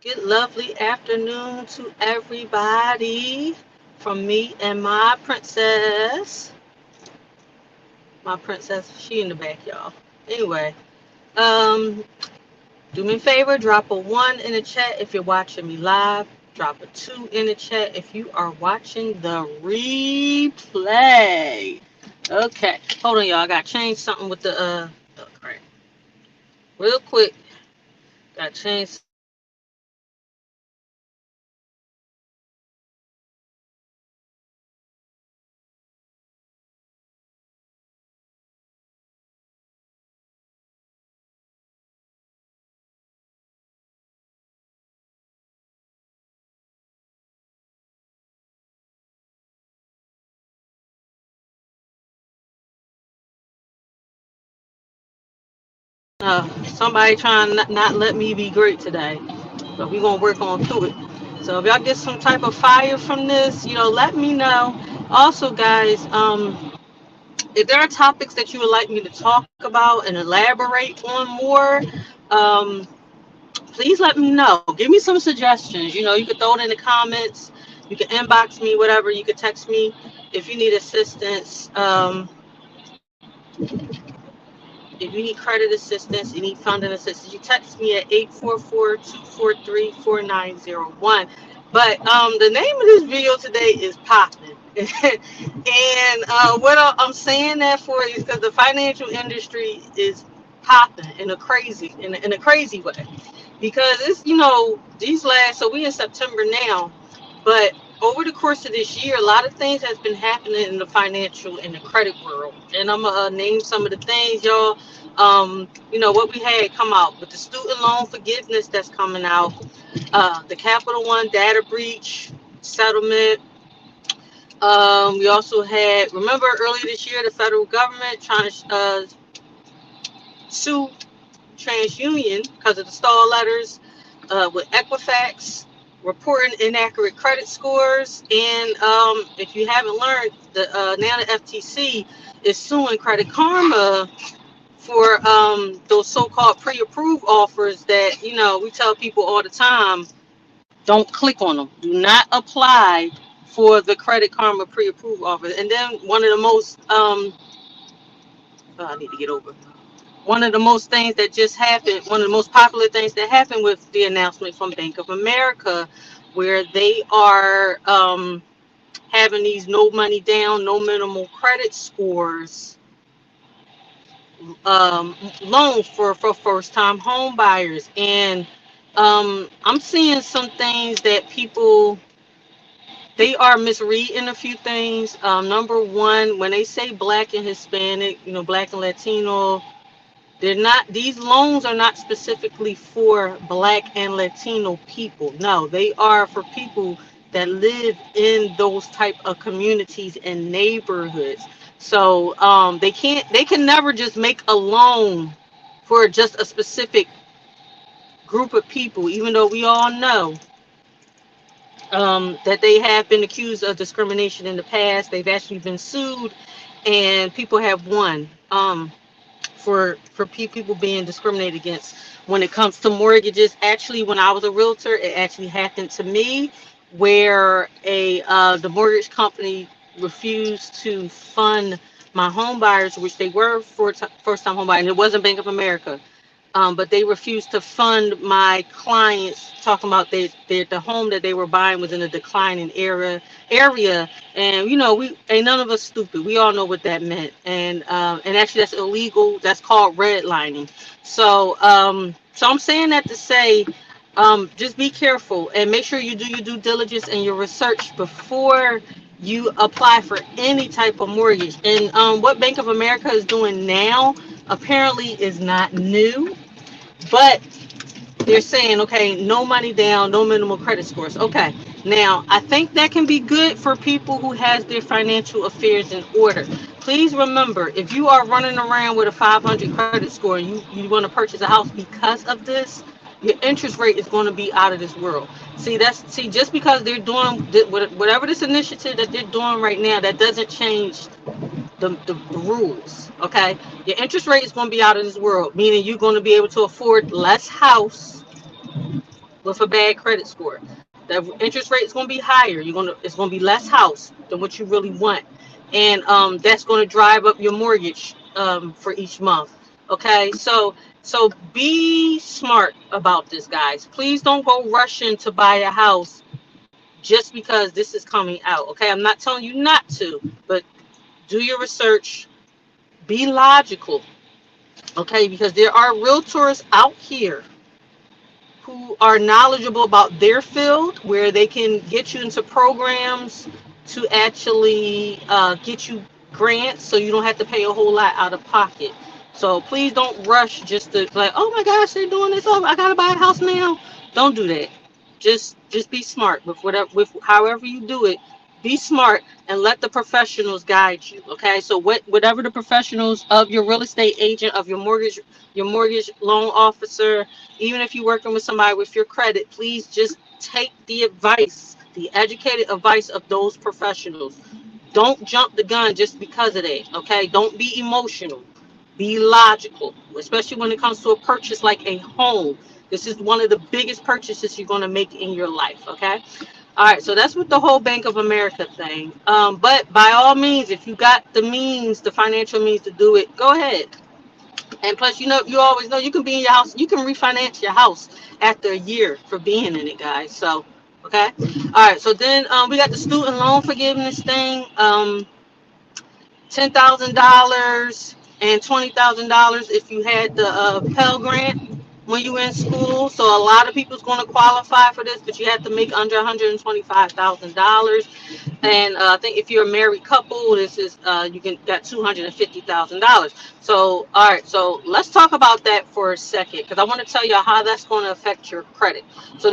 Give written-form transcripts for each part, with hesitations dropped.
Good lovely afternoon to everybody from me and my princess. My princess, she in the back, y'all. Anyway, um, do me a favor, drop a one in the chat if you're watching me live. Drop a two in the chat if you are watching the replay. Okay, hold on, y'all. I gotta change something with the oh, crap. Real quick. Gotta change something with the somebody trying to not let me be great today. But we're gonna work on through it. So if y'all get some type of fire from this, let me know. Also, guys, if there are topics that you would like me to talk about and elaborate on more, um, please let me know. Give me some suggestions. You can throw it in the comments. You can inbox me, whatever. You can text me if you need assistance. If you need credit assistance, you need funding assistance, you text me at 844-243-4901. But the name of this video today is Popping. And what I'm saying that for is because the financial industry is popping in a crazy way. Because it's these last, so we in September now, but over the course of this year, a lot of things has been happening in the financial and the credit world, and I'm gonna name some of the things, y'all. What we had come out with the student loan forgiveness that's coming out, the Capital One data breach settlement. We also had, remember earlier this year, the federal government trying to sue TransUnion because of the stall letters, with Equifax reporting inaccurate credit scores. And if you haven't learned, now the FTC is suing Credit Karma for those so-called pre-approved offers that we tell people all the time, don't click on them, do not apply for the Credit Karma pre-approved offer. And then one of the most I need to get over. One of the most things that just happened, one of the most popular things that happened with the announcement from Bank of America, where they are having these no money down, no minimal credit scores loans for first time home buyers. And I'm seeing some things that people, they are misreading a few things. Number one, when they say black and Hispanic, black and Latino, they're not, these loans are not specifically for black and Latino people. No, they are for people that live in those type of communities and neighborhoods. So they can never just make a loan for just a specific group of people, even though we all know that they have been accused of discrimination in the past. They've actually been sued, and people have won. For people being discriminated against when it comes to mortgages. Actually, when I was a realtor, it actually happened to me, where a the mortgage company refused to fund my home buyers, which they were for first time home buyers, and it wasn't Bank of America. But they refused to fund my clients, talking about the home that they were buying was in a declining area. And we ain't none of us stupid, we all know what that meant. And actually that's illegal, that's called redlining. So I'm saying that to say, just be careful and make sure you do your due diligence and your research before you apply for any type of mortgage. And what Bank of America is doing now apparently is not new, but they're saying, okay, no money down, no minimal credit scores. Okay, now I think that can be good for people who has their financial affairs in order. Please remember, if you are running around with a 500 credit score and you want to purchase a house because of this, your interest rate is going to be out of this world. See, just because they're doing whatever this initiative that they're doing right now, that doesn't change the rules. Okay, your interest rate is going to be out of this world, meaning you're going to be able to afford less house with a bad credit score. The interest rate is going to be higher. It's going to be less house than what you really want, and that's going to drive up your mortgage for each month. Okay, so be smart about this, guys. Please don't go rushing to buy a house just because this is coming out. Okay, I'm not telling you not to, but do your research. Be logical. Okay, because there are realtors out here who are knowledgeable about their field where they can get you into programs to actually get you grants so you don't have to pay a whole lot out of pocket. So please don't rush just to like, oh my gosh, they're doing this. Oh, I gotta buy a house now. Don't do that. Just be smart with whatever, with however you do it. Be smart and let the professionals guide you. Okay, so whatever the professionals of your real estate agent, of your mortgage loan officer, even if you're working with somebody with your credit, please just take the advice, the educated advice of those professionals. Don't jump the gun just because of that. Okay, don't be emotional. Be logical, especially when it comes to a purchase like a home. This is one of the biggest purchases you're going to make in your life. Okay. All right, so that's with the whole Bank of America thing. But by all means, if you got the means, the financial means to do it, go ahead. And plus, you always know you can be in your house. You can refinance your house after a year for being in it, guys. So, okay. All right. So then we got the student loan forgiveness thing. $10,000 and $20,000 if you had the Pell Grant when you were in school. So a lot of people's going to qualify for this, but you have to make under $125,000. And I think if you're a married couple, this is you can got $250,000. So all right, so let's talk about that for a second because I want to tell you how that's going to affect your credit. So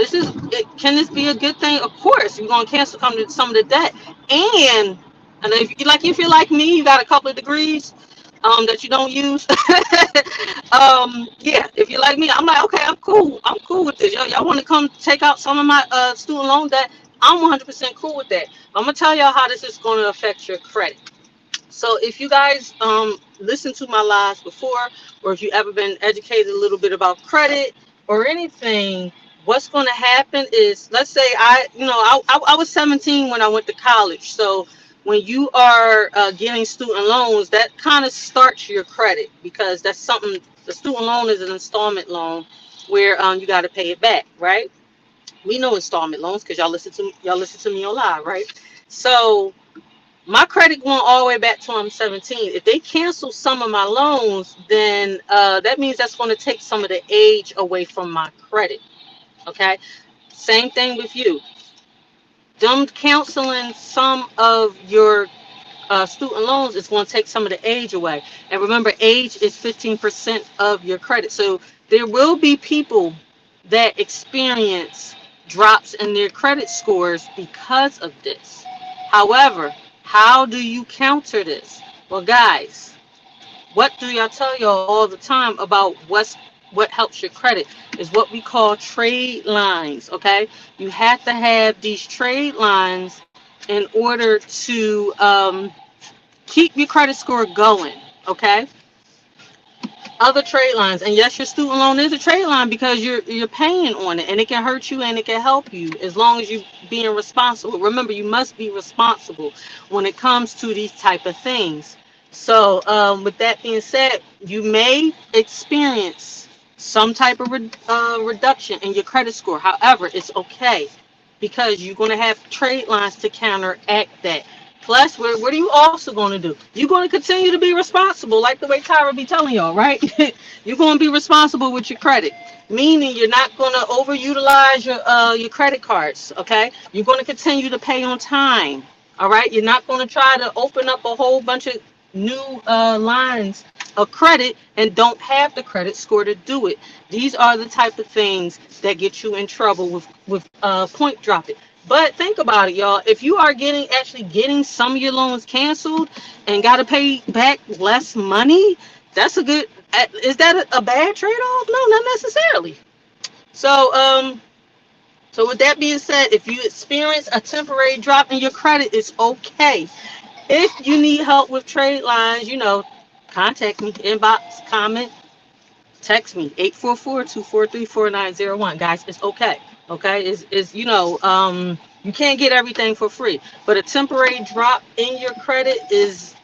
can this be a good thing? Of course, you're going to cancel some of the debt, and if you're like me, you got a couple of degrees that you don't use. Yeah, if you're like me, I'm like, okay, I'm cool with this. Y'all want to come take out some of my student loan debt? I'm 100% cool with that. I'm gonna tell y'all how this is going to affect your credit. So if you guys listened to my lives before, or if you ever been educated a little bit about credit or anything, what's going to happen is, let's say I was 17 when I went to college. So when you are getting student loans, that kind of starts your credit because that's something. The student loan is an installment loan where you got to pay it back, right? We know installment loans because y'all listen to me on live, right? So my credit going all the way back to I'm 17. If they cancel some of my loans, then that means that's going to take some of the age away from my credit. Okay. Same thing with you. Them canceling some of your student loans is going to take some of the age away. And remember, age is 15% of your credit. So there will be people that experience drops in their credit scores because of this. However, how do you counter this? Well, guys, what do y'all tell y'all all the time about what helps your credit is what we call trade lines. Okay, you have to have these trade lines in order to keep your credit score going. Okay, other trade lines, and yes, your student loan is a trade line because you're paying on it, and it can hurt you and it can help you as long as you being responsible. Remember, you must be responsible when it comes to these type of things. So with that being said, you may experience some type of reduction in your credit score. However, it's okay because you're going to have trade lines to counteract that. Plus, what are you also going to do? You're going to continue to be responsible, like the way Tyra be telling y'all, right? You're going to be responsible with your credit, meaning you're not going to overutilize your credit cards. Okay, you're going to continue to pay on time. All right, you're not going to try to open up a whole bunch of new lines of credit and don't have the credit score to do it. These are the type of things that get you in trouble with point dropping. But think about it, y'all. If you are actually getting some of your loans canceled and got to pay back less money, that's a good. Is that a bad trade-off? No, not necessarily. So with that being said, if you experience a temporary drop in your credit, it's okay. If you need help with trade lines, contact me, inbox, comment, text me, 844-243-4901. Guys, it's okay. Okay, is you can't get everything for free, but a temporary drop in your credit is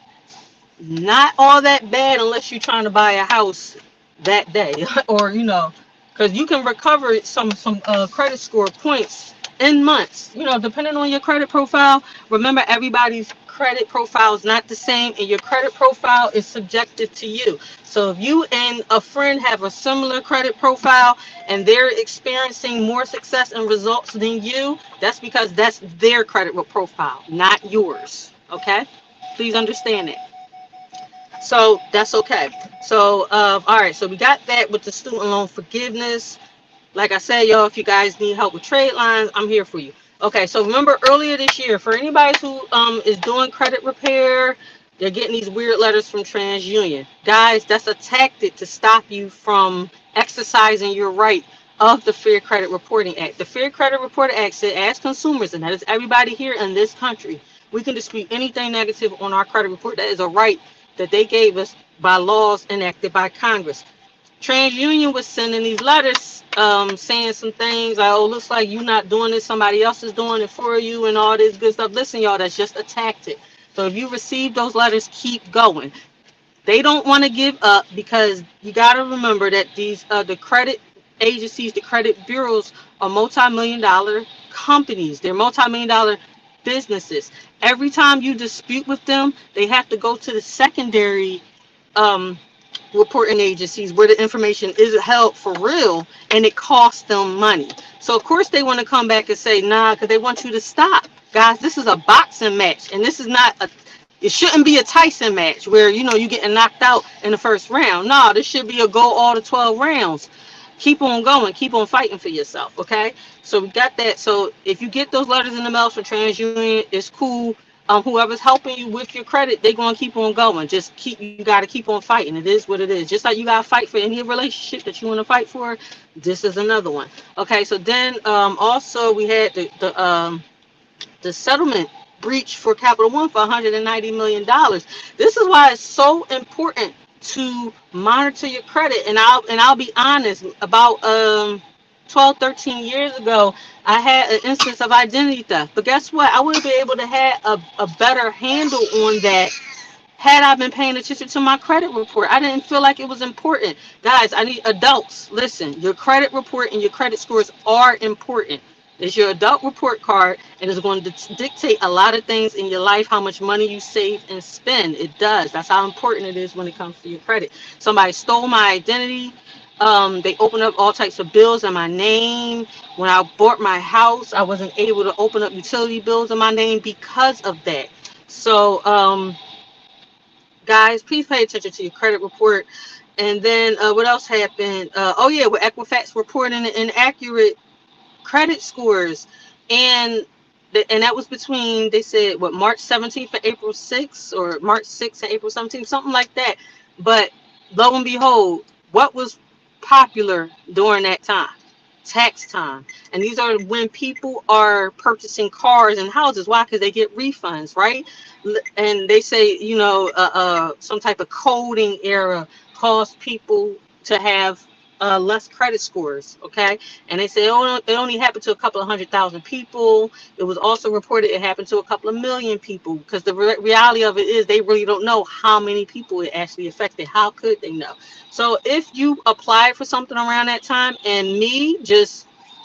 not all that bad unless you're trying to buy a house that day, or because you can recover some credit score points in months. Depending on your credit profile. Remember, everybody's credit profile is not the same, and your credit profile is subjective to you. So if you and a friend have a similar credit profile and they're experiencing more success and results than you, that's because that's their credit profile, not yours. Okay, please understand that. So that's okay. So, all right. So we got that with the student loan forgiveness. Like I said, y'all, if you guys need help with trade lines, I'm here for you. Okay. So remember earlier this year, for anybody who is doing credit repair, they're getting these weird letters from TransUnion. Guys, that's a tactic to stop you from exercising your right of the Fair Credit Reporting Act. The Fair Credit Reporting Act said, as consumers, and that is everybody here in this country, we can dispute anything negative on our credit report. That is a right that they gave us by laws enacted by Congress. TransUnion was sending these letters saying some things like, oh, looks like you're not doing this, somebody else is doing it for you, and all this good stuff. Listen, y'all, that's just a tactic. So if you receive those letters, keep going. They don't want to give up, because you got to remember that these the credit agencies, the credit bureaus, are multi-million dollar companies. They're multi-million dollar businesses. Every time you dispute with them, they have to go to the secondary um, reporting agencies where the information is held for real, and it costs them money. So of course they want to come back and say nah, because they want you to stop. Guys, this is a boxing match, and this is not a it shouldn't be a Tyson match where you getting knocked out in the first round. No, this should be a go all the 12 rounds. Keep on going, keep on fighting for yourself. Okay, so we got that. So if you get those letters in the mail from TransUnion, it's cool. Whoever's helping you with your credit, they're gonna keep on going. Just you gotta keep on fighting. It is what it is. Just like you gotta fight for any relationship that you want to fight for, this is another one. Okay, so then also we had the settlement breach for Capital One for $190 million. This is why it's so important to monitor your credit. And I'll be honest, about 12, 13 years ago, I had an instance of identity theft. But guess what? I would have been able to have a better handle on that had I been paying attention to my credit report. I didn't feel like it was important. Guys, I need adults. Listen, your credit report and your credit scores are important. It's your adult report card, and it's going to dictate a lot of things in your life, how much money you save and spend. It does. That's how important it is when it comes to your credit. Somebody stole my identity. They opened up all types of bills in my name. When I bought my house, I wasn't able to open up utility bills in my name because of that. So, guys, please pay attention to your credit report. And then what else happened? Oh yeah, with Equifax reporting inaccurate credit scores, and and that was between, they said, what, March 17th and April 6th, or March 6th and April 17th, something like that. But lo and behold, what was popular during that time? Tax time. And these are when people are purchasing cars and houses. Why? Because they get refunds, right? And they say, some type of coding error caused people to have less credit scores. Okay, and they say, oh, it only happened to a couple of 100,000 people. It was also reported it happened to a couple of million people, because the reality of it is they really don't know how many people it actually affected. How could they know? So if you applied for something around that time, and me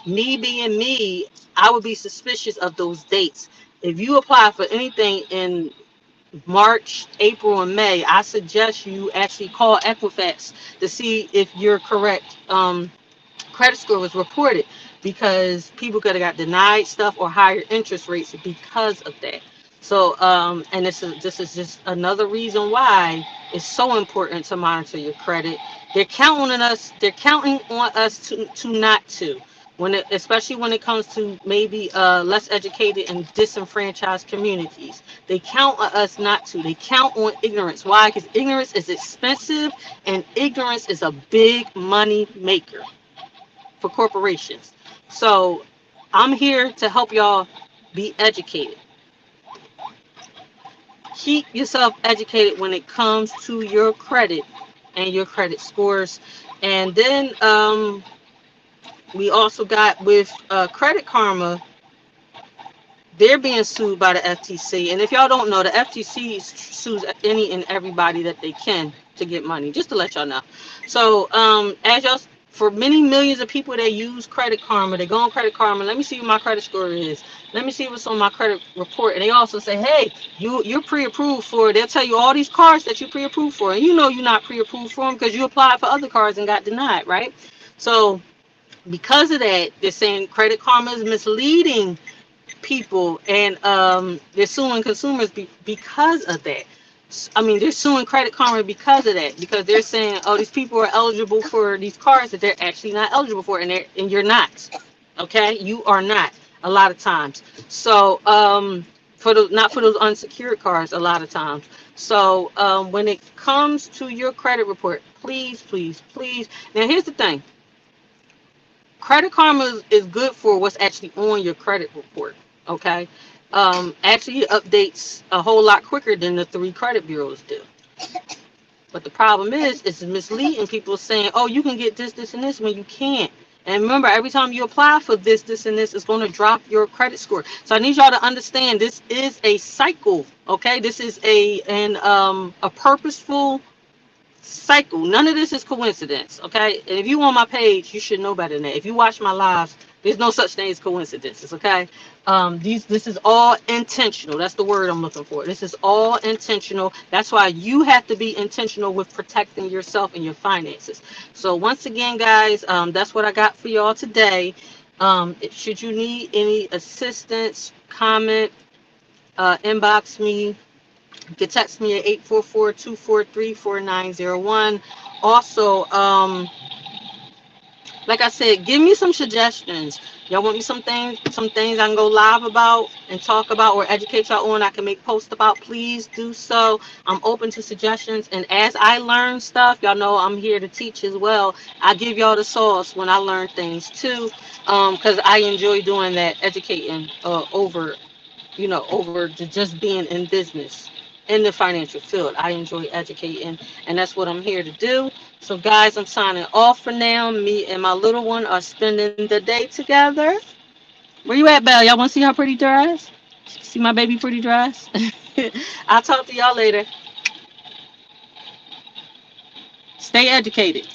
being me, I would be suspicious of those dates. If you apply for anything in March, April, and May, I suggest you actually call Equifax to see if your correct credit score was reported, because people could have got denied stuff or higher interest rates because of that. So, and this is just another reason why it's so important to monitor your credit. They're counting on us. They're counting on us to not to. Especially when it comes to maybe less educated and disenfranchised communities, they count on us not to. They count on ignorance. Why? Because ignorance is expensive, and ignorance is a big money maker for corporations. So I'm here to help y'all be educated. Keep yourself educated when it comes to your credit and your credit scores. And then We also got with Credit Karma, they're being sued by the FTC. And if y'all don't know, the FTC sues any and everybody that they can to get money, just to let y'all know. So, as y'all, for many millions of people that use Credit Karma, they go on Credit Karma, let me see what my credit score is. Let me see what's on my credit report. And they also say, hey, you're pre-approved for, they'll tell you all these cards that you pre-approved for. And you know you're not pre-approved for them because you applied for other cards and got denied, right? So, because of that, they're saying Credit Karma is misleading people, and they're suing consumers because of that. I mean, they're suing Credit Karma because of that, because they're saying, oh, these people are eligible for these cards that they're actually not eligible for, and you're not. Okay, you are not a lot of times. So for those, not for those unsecured cards a lot of times. So when it comes to your credit report, please, please, please. Now here's the thing. Credit Karma is good for what's actually on your credit report. Okay. Actually, it updates a whole lot quicker than the three credit bureaus do. But the problem is, it's misleading people saying, oh, you can get this, this, and this when you can't. And remember, every time you apply for this, this, and this, it's going to drop your credit score. So I need y'all to understand this is a cycle. Okay. This is a purposeful cycle. None of this is coincidence, okay? And if you on my page, you should know better than that. If you watch my lives, there's no such thing as coincidences, okay? This is all intentional. That's the word I'm looking for. This is all intentional. That's why you have to be intentional with protecting yourself and your finances. So once again, guys, that's what I got for y'all today. Should you need any assistance, comment, inbox me. You can text me at 844-243-4901. Also, like I said, give me some suggestions. Y'all want me some things I can go live about and talk about or educate y'all on, I can make posts about, please do so. I'm open to suggestions. And as I learn stuff, y'all know I'm here to teach as well. I give y'all the sauce when I learn things too, because I enjoy doing that, educating over just being in business in the financial field. I enjoy educating, and that's what I'm here to do. So, guys, I'm signing off for now. Me and my little one are spending the day together. Where you at, Belle? Y'all want to see how pretty dress? See my baby pretty dress? I'll talk to y'all later. Stay educated.